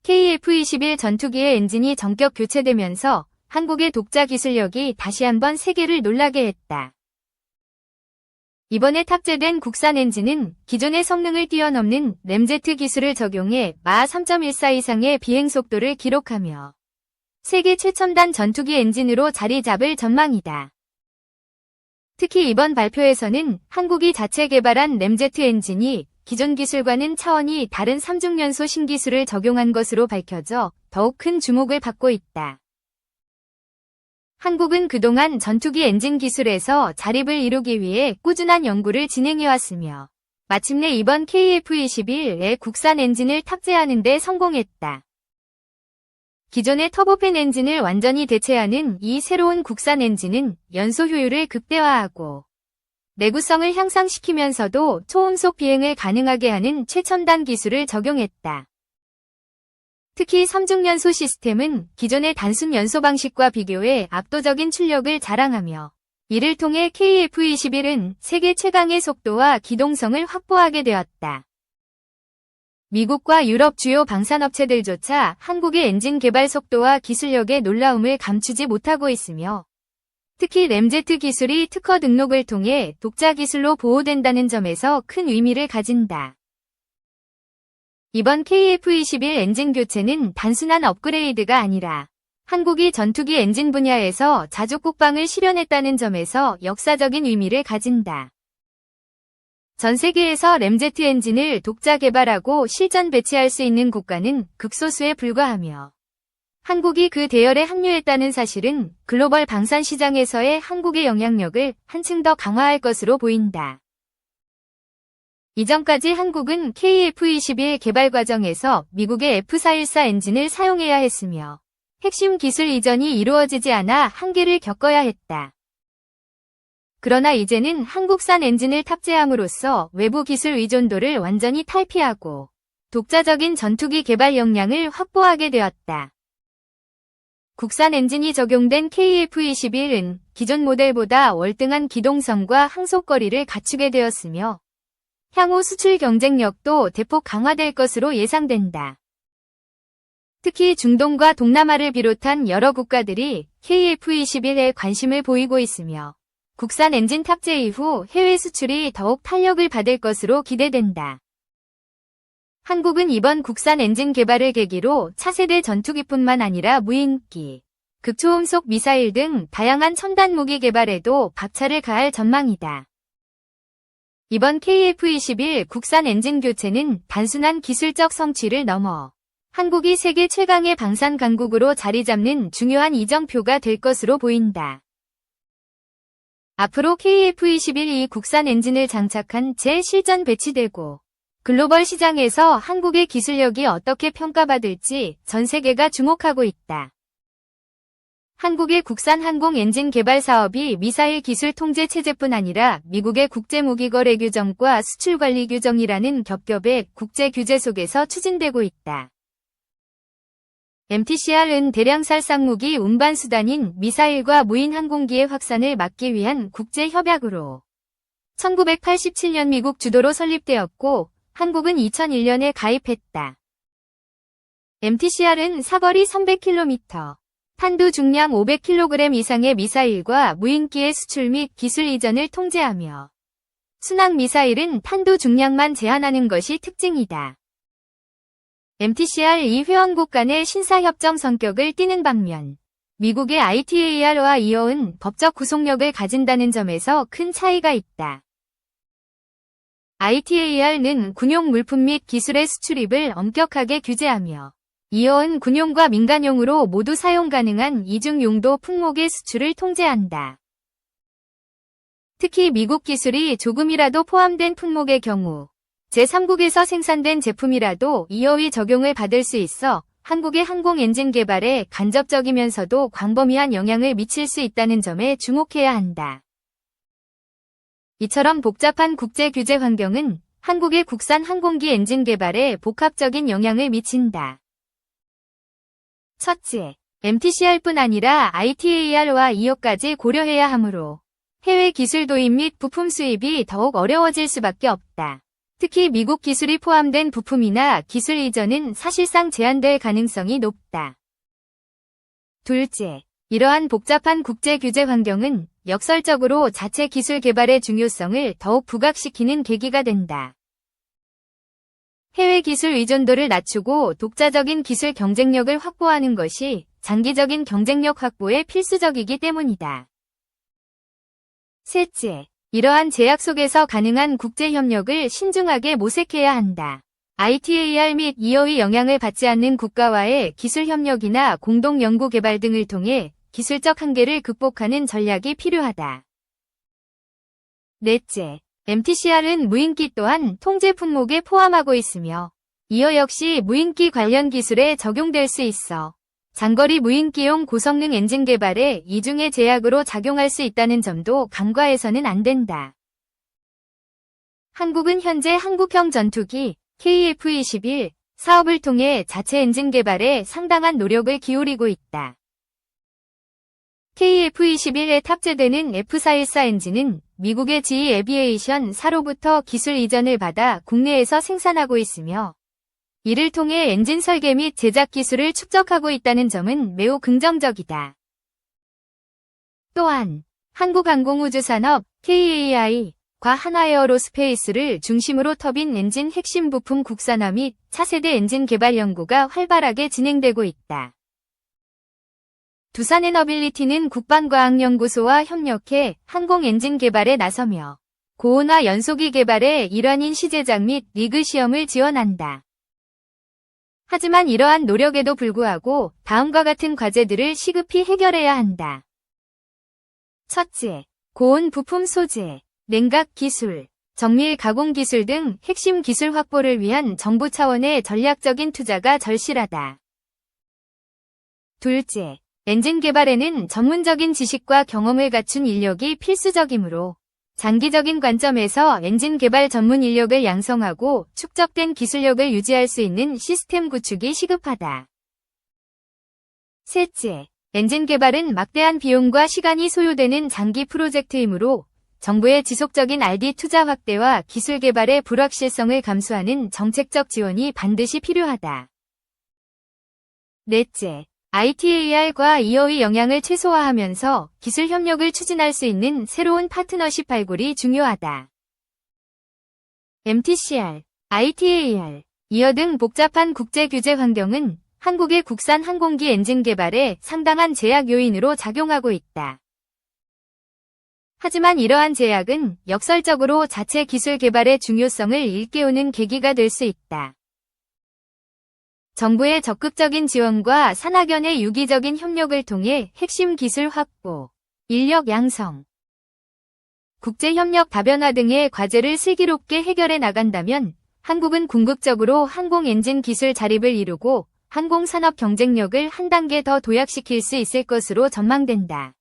KF-21 전투기의 엔진이 전격 교체되면서 한국의 독자 기술력이 다시 한번 세계를 놀라게 했다. 이번에 탑재된 국산 엔진은 기존의 성능을 뛰어넘는 램제트 기술을 적용해 마하 3.14 이상의 비행속도를 기록하며 세계 최첨단 전투기 엔진으로 자리 잡을 전망이다. 특히 이번 발표에서는 한국이 자체 개발한 램제트 엔진이 기존 기술과는 차원이 다른 3중연소 신기술을 적용한 것으로 밝혀져 더욱 큰 주목을 받고 있다. 한국은 그동안 전투기 엔진 기술에서 자립을 이루기 위해 꾸준한 연구를 진행해왔으며 마침내 이번 KF-21에 국산 엔진을 탑재하는 데 성공했다. 기존의 터보팬 엔진을 완전히 대체하는 이 새로운 국산 엔진은 연소 효율을 극대화하고 내구성을 향상시키면서도 초음속 비행을 가능하게 하는 최첨단 기술을 적용했다. 특히 3중연소 시스템은 기존의 단순 연소 방식과 비교해 압도적인 출력을 자랑하며 이를 통해 KF-21은 세계 최강의 속도와 기동성을 확보하게 되었다. 미국과 유럽 주요 방산업체들조차 한국의 엔진 개발 속도와 기술력의 놀라움을 감추지 못하고 있으며 특히 램제트 기술이 특허 등록을 통해 독자 기술로 보호된다는 점에서 큰 의미를 가진다. 이번 KF-21 엔진 교체는 단순한 업그레이드가 아니라 한국이 전투기 엔진 분야에서 자주 국방을 실현했다는 점에서 역사적인 의미를 가진다. 전 세계에서 램제트 엔진을 독자 개발하고 실전 배치할 수 있는 국가는 극소수에 불과하며 한국이 그 대열에 합류했다는 사실은 글로벌 방산 시장에서의 한국의 영향력을 한층 더 강화할 것으로 보인다. 이전까지 한국은 KF-21 개발 과정에서 미국의 F414 엔진을 사용해야 했으며 핵심 기술 이전이 이루어지지 않아 한계를 겪어야 했다. 그러나 이제는 한국산 엔진을 탑재함으로써 외부 기술 의존도를 완전히 탈피하고 독자적인 전투기 개발 역량을 확보하게 되었다. 국산 엔진이 적용된 KF-21은 기존 모델보다 월등한 기동성과 항속거리를 갖추게 되었으며 향후 수출 경쟁력도 대폭 강화될 것으로 예상된다. 특히 중동과 동남아를 비롯한 여러 국가들이 KF-21에 관심을 보이고 있으며 국산 엔진 탑재 이후 해외 수출이 더욱 탄력을 받을 것으로 기대된다. 한국은 이번 국산 엔진 개발을 계기로 차세대 전투기뿐만 아니라 무인기, 극초음속 미사일 등 다양한 첨단 무기 개발에도 박차를 가할 전망이다. 이번 KF-21 국산 엔진 교체는 단순한 기술적 성취를 넘어 한국이 세계 최강의 방산 강국으로 자리 잡는 중요한 이정표가 될 것으로 보인다. 앞으로 KF-21이 국산 엔진을 장착한 채 실전 배치되고 글로벌 시장에서 한국의 기술력이 어떻게 평가받을지 전 세계가 주목하고 있다. 한국의 국산 항공 엔진 개발 사업이 미사일 기술 통제 체제뿐 아니라 미국의 국제무기거래 규정과 수출관리 규정이라는 겹겹의 국제 규제 속에서 추진되고 있다. MTCR은 대량 살상무기 운반 수단인 미사일과 무인 항공기의 확산을 막기 위한 국제 협약으로 1987년 미국 주도로 설립되었고 한국은 2001년에 가입했다. MTCR은 사거리 300km, 탄두 중량 500kg 이상의 미사일과 무인기의 수출 및 기술 이전을 통제하며 순항 미사일은 탄두 중량만 제한하는 것이 특징이다. MTCR 이 회원국 간의 신사협정 성격을 띠는 반면 미국의 ITAR와 이어은 법적 구속력을 가진다는 점에서 큰 차이가 있다. ITAR는 군용 물품 및 기술의 수출입을 엄격하게 규제하며 이어은 군용과 민간용으로 모두 사용 가능한 이중 용도 품목의 수출을 통제한다. 특히 미국 기술이 조금이라도 포함된 품목의 경우 제3국에서 생산된 제품이라도 이어의 적용을 받을 수 있어 한국의 항공 엔진 개발에 간접적이면서도 광범위한 영향을 미칠 수 있다는 점에 주목해야 한다. 이처럼 복잡한 국제 규제 환경은 한국의 국산 항공기 엔진 개발에 복합적인 영향을 미친다. 첫째, MTCR뿐 아니라 ITAR와 이어까지 고려해야 하므로 해외 기술 도입 및 부품 수입이 더욱 어려워질 수밖에 없다. 특히 미국 기술이 포함된 부품이나 기술 이전은 사실상 제한될 가능성이 높다. 둘째, 이러한 복잡한 국제 규제 환경은 역설적으로 자체 기술 개발의 중요성을 더욱 부각시키는 계기가 된다. 해외 기술 의존도를 낮추고 독자적인 기술 경쟁력을 확보하는 것이 장기적인 경쟁력 확보에 필수적이기 때문이다. 셋째, 이러한 제약 속에서 가능한 국제 협력을 신중하게 모색해야 한다. ITAR 및 EO의 영향을 받지 않는 국가와의 기술 협력이나 공동 연구 개발 등을 통해 기술적 한계를 극복하는 전략이 필요하다. 넷째, MTCR은 무인기 또한 통제 품목에 포함하고 있으며 이어 역시 무인기 관련 기술에 적용될 수 있어 장거리 무인기용 고성능 엔진 개발에 이중의 제약으로 작용할 수 있다는 점도 간과해서는 안 된다. 한국은 현재 한국형 전투기 KF-21 사업을 통해 자체 엔진 개발에 상당한 노력을 기울이고 있다. KF-21에 탑재되는 F414 엔진은 미국의 GE 에비에이션사로부터 기술 이전을 받아 국내에서 생산하고 있으며 이를 통해 엔진 설계 및 제작 기술을 축적하고 있다는 점은 매우 긍정적이다. 또한 한국항공우주산업 KAI과 한화에어로스페이스를 중심으로 터빈 엔진 핵심 부품 국산화 및 차세대 엔진 개발 연구가 활발하게 진행되고 있다. 두산에너빌리티는 국방과학연구소와 협력해 항공 엔진 개발에 나서며 고온화 연소기 개발의 일환인 시제작 및 리그 시험을 지원한다. 하지만 이러한 노력에도 불구하고 다음과 같은 과제들을 시급히 해결해야 한다. 첫째, 고온 부품 소재, 냉각 기술, 정밀 가공 기술 등 핵심 기술 확보를 위한 정부 차원의 전략적인 투자가 절실하다. 둘째, 엔진 개발에는 전문적인 지식과 경험을 갖춘 인력이 필수적이므로 장기적인 관점에서 엔진 개발 전문 인력을 양성하고 축적된 기술력을 유지할 수 있는 시스템 구축이 시급하다. 셋째, 엔진 개발은 막대한 비용과 시간이 소요되는 장기 프로젝트이므로 정부의 지속적인 R&D 투자 확대와 기술 개발의 불확실성을 감수하는 정책적 지원이 반드시 필요하다. 넷째, ITAR과 EO의 영향을 최소화하면서 기술 협력을 추진할 수 있는 새로운 파트너십 발굴이 중요하다. MTCR, ITAR, EO 등 복잡한 국제 규제 환경은 한국의 국산 항공기 엔진 개발에 상당한 제약 요인으로 작용하고 있다. 하지만 이러한 제약은 역설적으로 자체 기술 개발의 중요성을 일깨우는 계기가 될 수 있다. 정부의 적극적인 지원과 산학연의 유기적인 협력을 통해 핵심 기술 확보, 인력 양성, 국제협력 다변화 등의 과제를 슬기롭게 해결해 나간다면 한국은 궁극적으로 항공 엔진 기술 자립을 이루고 항공산업 경쟁력을 한 단계 더 도약시킬 수 있을 것으로 전망된다.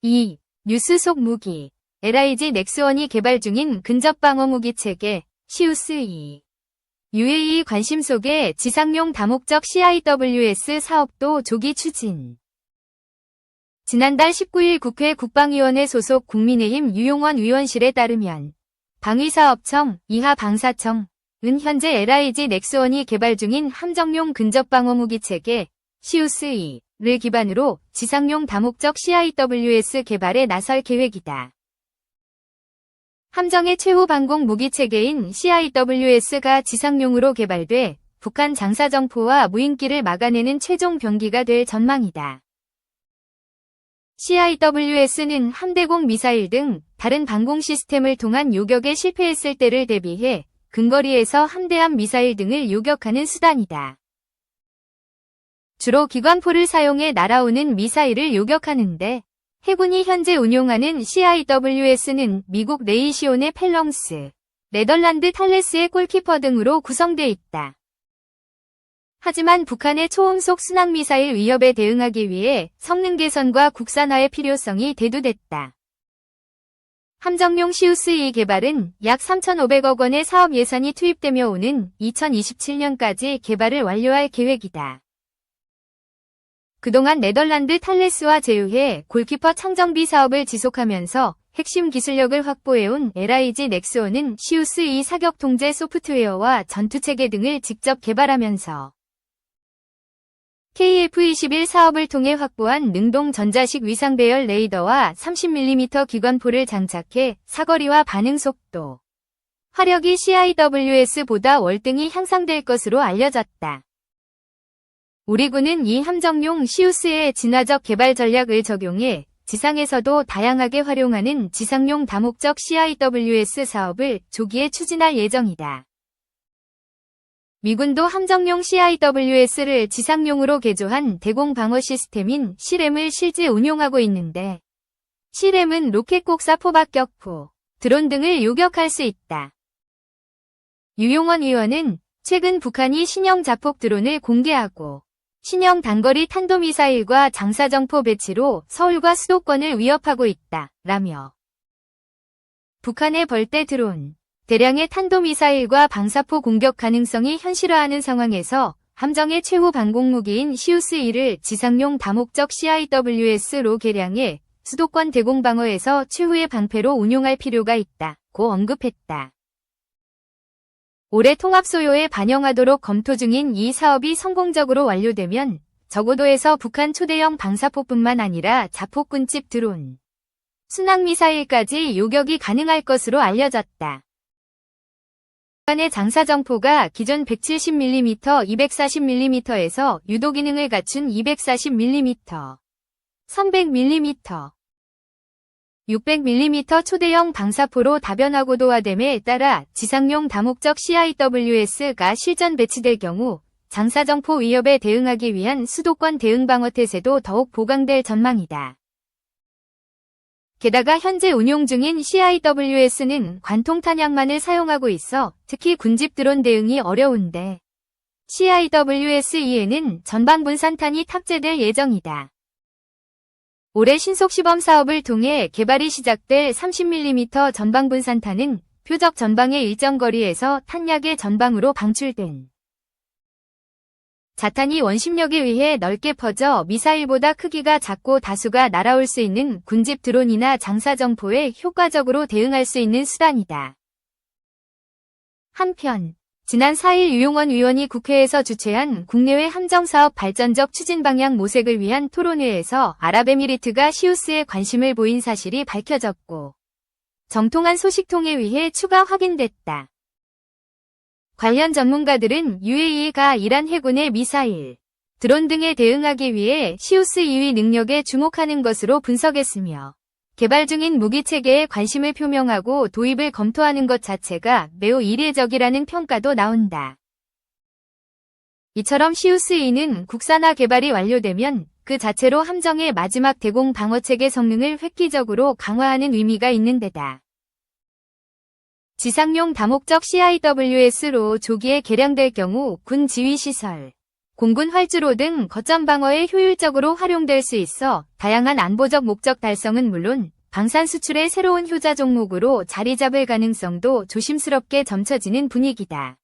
2. 뉴스 속 무기, LIG 넥스원이 개발 중인 근접방어 무기 체계, 시우스-2. UAE 관심 속에 지상용 다목적 CIWS 사업도 조기 추진. 지난달 19일 국회 국방위원회 소속 국민의힘 유용원 의원실에 따르면 방위사업청, 이하방사청은 현재 LIG 넥스원이 개발 중인 함정용 근접방어무기 체계 시우스-2를 기반으로 지상용 다목적 CIWS 개발에 나설 계획이다. 함정의 최후 방공 무기 체계인 CIWS가 지상용으로 개발돼 북한 장사정포와 무인기를 막아내는 최종 병기가 될 전망이다. CIWS는 함대공 미사일 등 다른 방공 시스템을 통한 요격에 실패했을 때를 대비해 근거리에서 함대함 미사일 등을 요격하는 수단이다. 주로 기관포를 사용해 날아오는 미사일을 요격하는데 해군이 현재 운용하는 CIWS는 미국 레이시온의 펠렁스, 네덜란드 탈레스의 골키퍼 등으로 구성돼 있다. 하지만 북한의 초음속 순항미사일 위협에 대응하기 위해 성능 개선과 국산화의 필요성이 대두됐다. 함정용 시우스-2 개발은 약 3,500억 원의 사업 예산이 투입되며 오는 2027년까지 개발을 완료할 계획이다. 그동안 네덜란드 탈레스와 제휴해 골키퍼 창정비 사업을 지속하면서 핵심 기술력을 확보해온 LIG 넥스원은 시우스-2 사격 통제 소프트웨어와 전투체계 등을 직접 개발하면서 KF-21 사업을 통해 확보한 능동 전자식 위상 배열 레이더와 30mm 기관포를 장착해 사거리와 반응 속도, 화력이 CIWS보다 월등히 향상될 것으로 알려졌다. 우리 군은 이 함정용 시우스의 진화적 개발 전략을 적용해 지상에서도 다양하게 활용하는 지상용 다목적 CIWS 사업을 조기에 추진할 예정이다. 미군도 함정용 CIWS를 지상용으로 개조한 대공 방어 시스템인 시램을 실제 운용하고 있는데, 시램은 로켓 곡사 포박격포, 드론 등을 요격할 수 있다. 유용원 의원은 최근 북한이 신형 자폭 드론을 공개하고 신형 단거리 탄도미사일과 장사정포 배치로 서울과 수도권을 위협하고 있다, 라며 북한의 벌떼 드론, 대량의 탄도미사일과 방사포 공격 가능성이 현실화하는 상황에서 함정의 최후 방공무기인 시우스-2를 지상용 다목적 CIWS로 개량해 수도권 대공방어에서 최후의 방패로 운용할 필요가 있다고 언급했다. 올해 통합소요에 반영하도록 검토 중인 이 사업이 성공적으로 완료되면 저고도에서 북한 초대형 방사포뿐만 아니라 자폭군집 드론, 순항미사일까지 요격이 가능할 것으로 알려졌다. 북한의 장사정포가 기존 170mm, 240mm에서 유도 기능을 갖춘 240mm, 300mm, 600mm 초대형 방사포로 다변화고도화됨에 따라 지상용 다목적 CIWS가 실전 배치될 경우 장사정포 위협에 대응하기 위한 수도권 대응방어태세도 더욱 보강될 전망이다. 게다가 현재 운용 중인 CIWS는 관통탄약만을 사용하고 있어 특히 군집 드론 대응이 어려운데 CIWS-2에는 전방분산탄이 탑재될 예정이다. 올해 신속시범 사업을 통해 개발이 시작될 30mm 전방분산탄은 표적 전방의 일정 거리에서 탄약의 전방으로 방출된 자탄이 원심력에 의해 넓게 퍼져 미사일보다 크기가 작고 다수가 날아올 수 있는 군집 드론이나 장사정포에 효과적으로 대응할 수 있는 수단이다. 한편 지난 4일 유용원 의원이 국회에서 주최한 국내외 함정사업 발전적 추진 방향 모색을 위한 토론회에서 아랍에미리트가 시우스에 관심을 보인 사실이 밝혀졌고 정통한 소식통에 의해 추가 확인됐다. 관련 전문가들은 UAE가 이란 해군의 미사일, 드론 등에 대응하기 위해 시우스-2위 능력에 주목하는 것으로 분석했으며 개발 중인 무기체계에 관심을 표명하고 도입을 검토하는 것 자체가 매우 이례적이라는 평가도 나온다. 이처럼 시우스-2는 국산화 개발이 완료되면 그 자체로 함정의 마지막 대공 방어체계 성능을 획기적으로 강화하는 의미가 있는 데다. 지상용 다목적 CIWS로 조기에 개량될 경우 군 지휘시설, 공군 활주로 등 거점 방어에 효율적으로 활용될 수 있어 다양한 안보적 목적 달성은 물론 방산 수출의 새로운 효자 종목으로 자리 잡을 가능성도 조심스럽게 점쳐지는 분위기다.